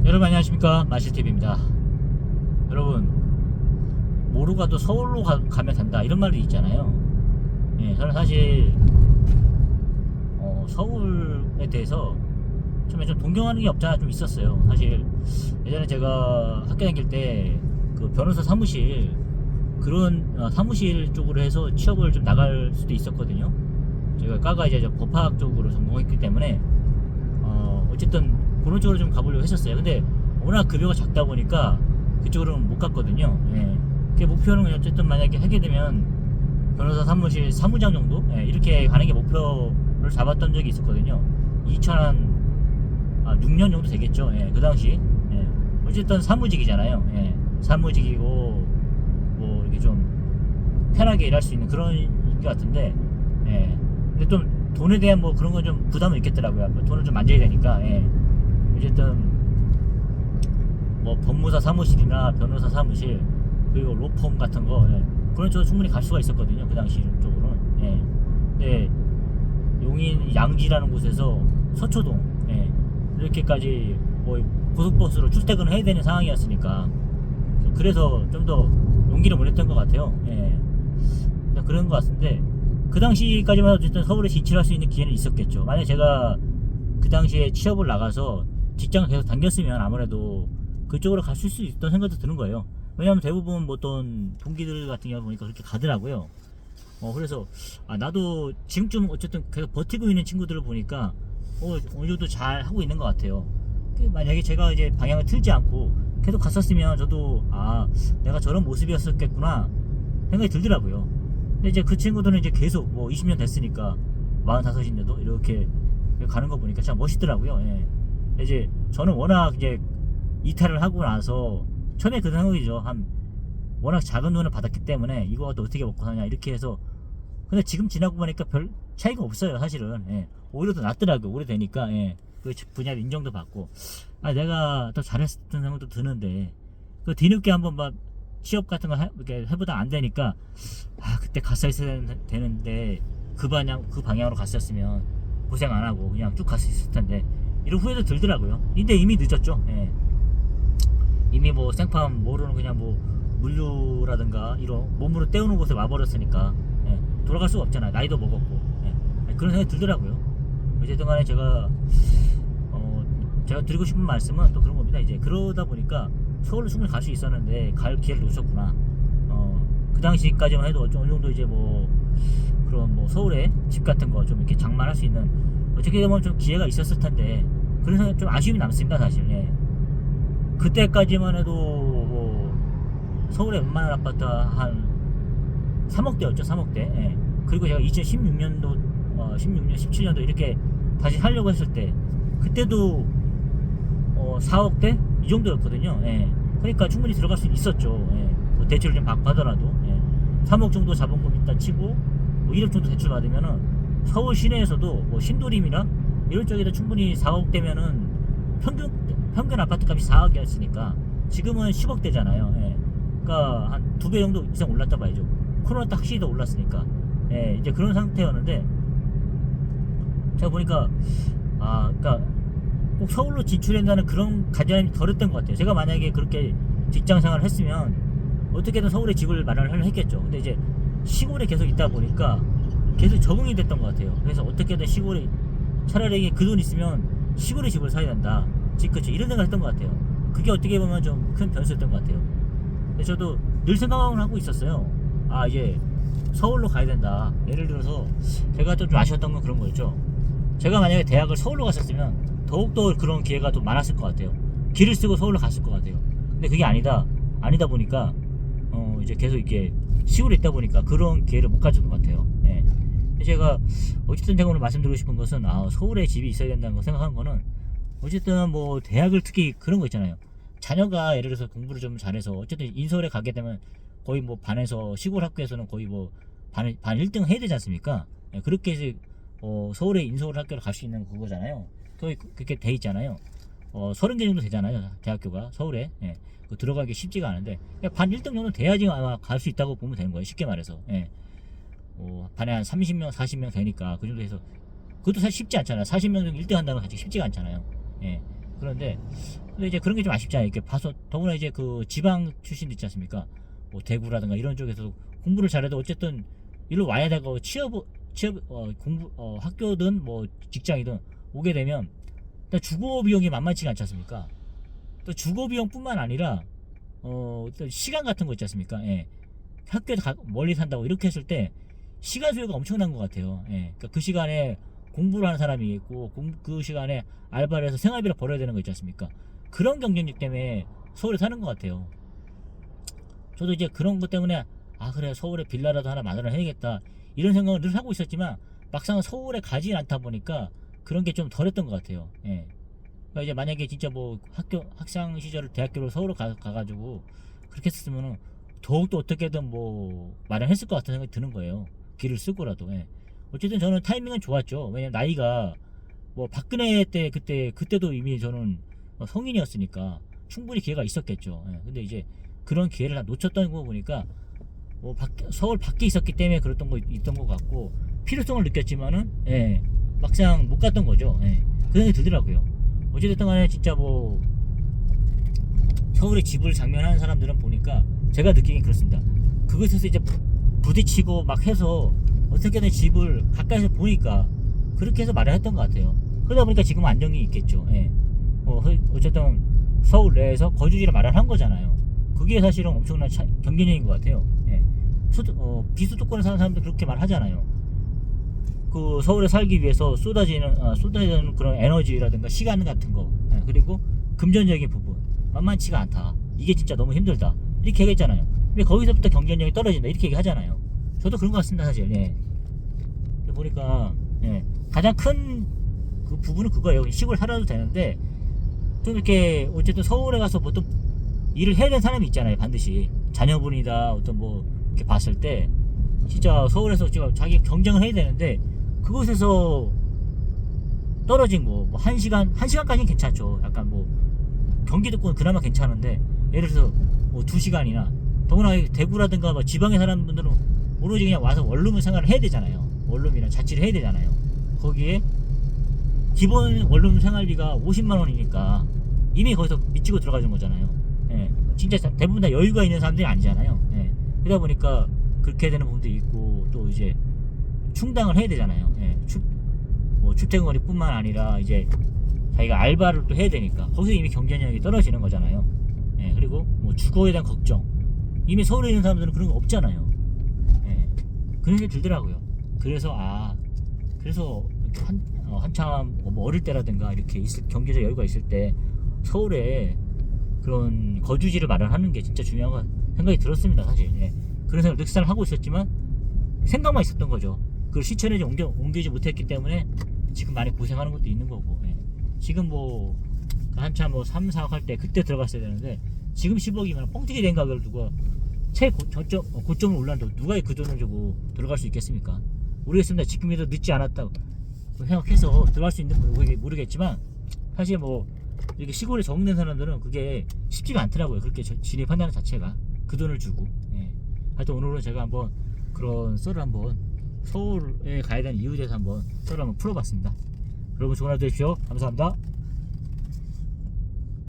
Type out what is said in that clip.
여러분 안녕하십니까, 마실TV입니다. 여러분, 모르 가도 서울로 가면 된다 이런 말도 있잖아요. 예, 저는 사실 서울에 대해서 좀 동경하는 게 없잖아 좀 있었어요. 사실 예전에 제가 학교 다닐 때 그 변호사 사무실 그런 사무실 쪽으로 해서 취업을 좀 나갈 수도 있었거든요. 제가 과가 이제 법학 쪽으로 전공했기 때문에 어쨌든 그런 쪽으로 좀 가보려고 했었어요. 근데 워낙 급여가 작다 보니까 그쪽으로는 못 갔거든요. 예. 그 목표는 어쨌든 만약에 하게 되면 변호사 사무실 사무장 정도, 예, 이렇게 가는 게 목표를 잡았던 적이 있었거든요. 2006년 정도 되겠죠. 예, 그 당시. 예. 어쨌든 사무직이잖아요. 예. 사무직이고 뭐 이렇게 좀 편하게 일할 수 있는 그런 것 같은데, 예. 근데 좀 돈에 대한 뭐 그런 건 좀 부담은 있겠더라고요. 돈을 좀 만져야 되니까. 예. 어쨌든 뭐 법무사 사무실이나 변호사 사무실 그리고 로펌 같은 거, 예, 그런 쪽으로 충분히 갈 수가 있었거든요, 그 당시 쪽으로는. 예. 근데 용인 양지라는 곳에서 서초동, 예, 이렇게까지 뭐 고속버스로 출퇴근을 해야 되는 상황이었으니까 그래서 좀 더 용기를 못 냈던 것 같아요. 예. 그런 것 같은데 그 당시까지만 해도 어쨌든 서울에 진출할 수 있는 기회는 있었겠죠. 만약 제가 그 당시에 취업을 나가서 직장을 계속 다녔으면 아무래도 그쪽으로 갔을 수 있던 생각도 드는 거예요. 왜냐하면 대부분 뭐 어떤 동기들 같은 경우 보니까 그렇게 가더라고요. 그래서 나도 지금쯤 어쨌든 계속 버티고 있는 친구들을 보니까 어느 정도 잘 하고 있는 것 같아요. 만약에 제가 이제 방향을 틀지 않고 계속 갔었으면 저도 내가 저런 모습이었었겠구나 생각이 들더라고요. 근데 이제 그 친구들은 이제 계속 뭐 20년 됐으니까 45인데도 이렇게 가는 거 보니까 참 멋있더라고요. 예. 이제 저는 워낙 이제 이탈을 하고 나서 처음에 그 생각이죠. 워낙 작은 돈을 받았기 때문에 이거 어떻게 먹고 사냐 이렇게 해서. 근데 지금 지나고 보니까 별 차이가 없어요, 사실은. 예. 오히려 더 낫더라고요. 오래되니까. 예. 그 분야를 인정도 받고 내가 더 잘했던 생각도 드는데 그 뒤늦게 한번 막 취업 같은 거 이렇게 해보다 안 되니까 그때 갔어야 되는데 그 방향으로 갔었으면 고생 안 하고 그냥 쭉 갈 수 있을 텐데 이런 후회도 들더라고요. 근데 이미 늦었죠. 예. 이미 뭐 생판 모르는 그냥 뭐 물류라든가 이런 몸으로 때우는 곳에 와버렸으니까, 예, 돌아갈 수가 없잖아요. 나이도 먹었고. 예, 그런 생각이 들더라고요. 어쨌든 간에 제가 드리고 싶은 말씀은 또 그런 겁니다. 이제 그러다 보니까 서울로 충분히 갈 수 있었는데 갈 기회를 놓쳤구나. 그 당시까지만 해도 어느 정도 이제 뭐 그런 뭐 서울에 집 같은 거 좀 이렇게 장만할 수 있는 어떻게 보면 좀 기회가 있었을 텐데 그런 생각 좀 아쉬움이 남습니다, 사실. 예. 그때까지만 해도 뭐 서울의 웬만한 아파트 한 3억대였죠, 3억대. 예. 그리고 제가 2016년도 16년 17년도 이렇게 다시 살려고 했을 때 그때도 4억대 이 정도였거든요. 예. 그러니까 충분히 들어갈 수 있었죠. 예. 뭐 대출을 좀 받고 하더라도, 예. 3억 정도 자본금 있다 치고 뭐 1억 정도 대출 받으면은 서울 시내에서도 뭐 신도림이나 이런 쪽에도 충분히 4억대면은 평균 아파트 값이 4억이었으니까 지금은 10억대잖아요. 예. 그러니까 한 2배 정도 이상 올랐다 봐야죠. 코로나 때 확실히 더 올랐으니까. 예, 이제 그런 상태였는데 제가 보니까 그러니까 꼭 서울로 진출한다는 그런 가정이 덜했던 것 같아요. 제가 만약에 그렇게 직장 생활을 했으면 어떻게든 서울에 집을 마련을 했겠죠. 근데 이제 시골에 계속 있다 보니까 계속 적응이 됐던 것 같아요. 그래서 어떻게든 시골에 차라리 그 돈 있으면 시골에 집을 사야 된다. 그치, 이런 생각을 했던 것 같아요. 그게 어떻게 보면 좀 큰 변수였던 것 같아요. 근데 저도 늘 생각을 하고 있었어요. 이제 서울로 가야 된다. 예를 들어서 제가 좀 아쉬웠던 건 그런 거였죠. 제가 만약에 대학을 서울로 갔었으면 더욱더 그런 기회가 좀 많았을 것 같아요. 길을 쓰고 서울로 갔을 것 같아요. 근데 그게 아니다 보니까 이제 계속 이렇게 시골에 있다 보니까 그런 기회를 못 가졌던 것 같아요. 예. 제가 어쨌든 제가 오늘 말씀드리고 싶은 것은 서울에 집이 있어야 된다는 거 생각한 거는 어쨌든 뭐 대학을 특히 그런 거 있잖아요. 자녀가 예를 들어서 공부를 좀 잘해서 어쨌든 인서울에 가게 되면 거의 뭐 반에서 시골 학교에서는 거의 뭐 반 1등 해야 되지 않습니까? 예, 그렇게 해서 서울에 인서울 학교를 갈 수 있는 그거잖아요. 거의 그렇게 돼 있잖아요. 30개 정도 되잖아요, 대학교가 서울에. 예. 들어가기 쉽지가 않은데 반 1등 정도 돼야지 아마 갈 수 있다고 보면 되는 거예요, 쉽게 말해서. 예. 반에 한 30명 40명 되니까 그 정도 해서 그것도 사실 쉽지 않잖아요. 40명 중 1등 한다는 건 사실 쉽지가 않잖아요. 예. 그런데 근데 이제 그런 게 좀 아쉽잖아요. 이렇게 봐서 더구나 이제 그 지방 출신들 있지 않습니까? 뭐 대구라든가 이런 쪽에서 공부를 잘해도 어쨌든 일로 와야 되고 취업 공부 학교든 뭐 직장이든 오게 되면 일단 주거 비용이 만만치가 않지 않습니까? 또 주거 비용뿐만 아니라 또 시간 같은 거 있지 않습니까? 예. 학교에서 멀리 산다고 이렇게 했을 때 시간 소요가 엄청난 것 같아요. 예. 그러니까 그 시간에 공부를 하는 사람이 있고 그 시간에 알바를 해서 생활비를 벌어야 되는 거 있지 않습니까? 그런 경쟁력 때문에 서울에 사는 것 같아요. 저도 이제 그런 것 때문에 아 그래 서울에 빌라라도 하나 만들어 해야겠다 이런 생각을 늘 하고 있었지만 막상 서울에 가지 않다 보니까 그런 게 좀 덜했던 것 같아요. 예. 그러니까 이제 만약에 진짜 뭐 학창 시절을 대학교로 서울로 가가지고 그렇게 했으면은 더욱더 어떻게든 뭐 마련했을 것 같은 생각이 드는 거예요. 길을 쓰고라도. 예. 어쨌든 저는 타이밍은 좋았죠. 왜냐면 나이가 뭐 박근혜 때 그때도 이미 저는 성인이었으니까 충분히 기회가 있었겠죠. 예. 근데 이제 그런 기회를 다 놓쳤던 거 보니까 뭐 서울 밖에 있었기 때문에 그랬던 거 있던 것 같고 필요성을 느꼈지만은 예. 막상 못 갔던 거죠. 예. 그 생각이 들더라고요. 어찌됐든 간에 진짜 뭐 서울에 집을 장면하는 사람들은 보니까 제가 느끼긴 그렇습니다. 그것에서 이제 부딪히고 막 해서 어떻게든 집을 가까이서 보니까 그렇게 해서 마련했던 것 같아요. 그러다 보니까 지금 안정이 있겠죠. 예. 어쨌든 서울 내에서 거주지를 마련한 거잖아요. 그게 사실은 엄청난 경쟁력인 것 같아요. 예. 비수도권에 사는 사람들 그렇게 말하잖아요. 그 서울에 살기 위해서 쏟아지는 그런 에너지라든가 시간 같은 거, 예. 그리고 금전적인 부분 만만치가 않다. 이게 진짜 너무 힘들다. 이렇게 얘기했잖아요. 근데 거기서부터 경쟁력이 떨어진다. 이렇게 얘기하잖아요. 저도 그런 것 같습니다, 사실. 예. 보니까 예. 가장 큰 그 부분은 그거예요. 시골 살아도 되는데 좀 이렇게 어쨌든 서울에 가서 보통 일을 해야 되는 사람이 있잖아요. 반드시 자녀분이다 어떤 뭐 이렇게 봤을 때 진짜 서울에서 지금 자기 경쟁을 해야 되는데 그곳에서 떨어진 거 뭐 1시간까지는 괜찮죠. 약간 뭐 경기도권 그나마 괜찮은데 예를 들어서 뭐 2시간이나 더구나 대구라든가 뭐 지방에 사는 분들은 오로지 그냥 와서 원룸을 생활을 해야 되잖아요. 원룸이나 자취를 해야 되잖아요. 거기에 기본 원룸 생활비가 50만 원이니까 이미 거기서 미치고 들어가는 거잖아요. 예. 진짜 대부분 다 여유가 있는 사람들이 아니잖아요. 예. 그러다 보니까 그렇게 되는 부분도 있고 또 이제 충당을 해야 되잖아요. 예. 뭐 주택거리뿐만 아니라 이제 자기가 알바를 또 해야 되니까 거기서 이미 경쟁력이 떨어지는 거잖아요. 예. 그리고 뭐 주거에 대한 걱정 이미 서울에 있는 사람들은 그런 거 없잖아요. 예. 그런 게 들더라고요. 그래서 한참 뭐 어릴 때라든가 이렇게 경제적 여유가 있을 때 서울에 그런 거주지를 마련하는 게 진짜 중요한 생각이 들었습니다, 사실. 예. 그런 생각을 늑살 하고 있었지만 생각만 있었던 거죠. 그걸 실천에 옮기지 못했기 때문에 지금 많이 고생하는 것도 있는 거고. 예. 지금 뭐 한참 뭐 3, 4억 할 때 그때 들어갔어야 되는데 지금 10억이면 뻥튀기 된 가격을 두고 고점을 올랐는데 누가 그 돈을 주고 들어갈 수 있겠습니까? 모르겠습니다. 지금이라도 늦지 않았다고 생각해서 들어갈 수 있는 건 모르겠지만 사실 뭐 이렇게 시골에 적응된 사람들은 그게 쉽지가 않더라고요. 그렇게 진입한다는 자체가 그 돈을 주고. 예. 하여튼 오늘은 제가 한번 그런 썰을 한번 서울에 가야 되는 이유에 대해서 한번 썰을 한번 풀어봤습니다. 여러분 좋은 하루 되십시오. 감사합니다.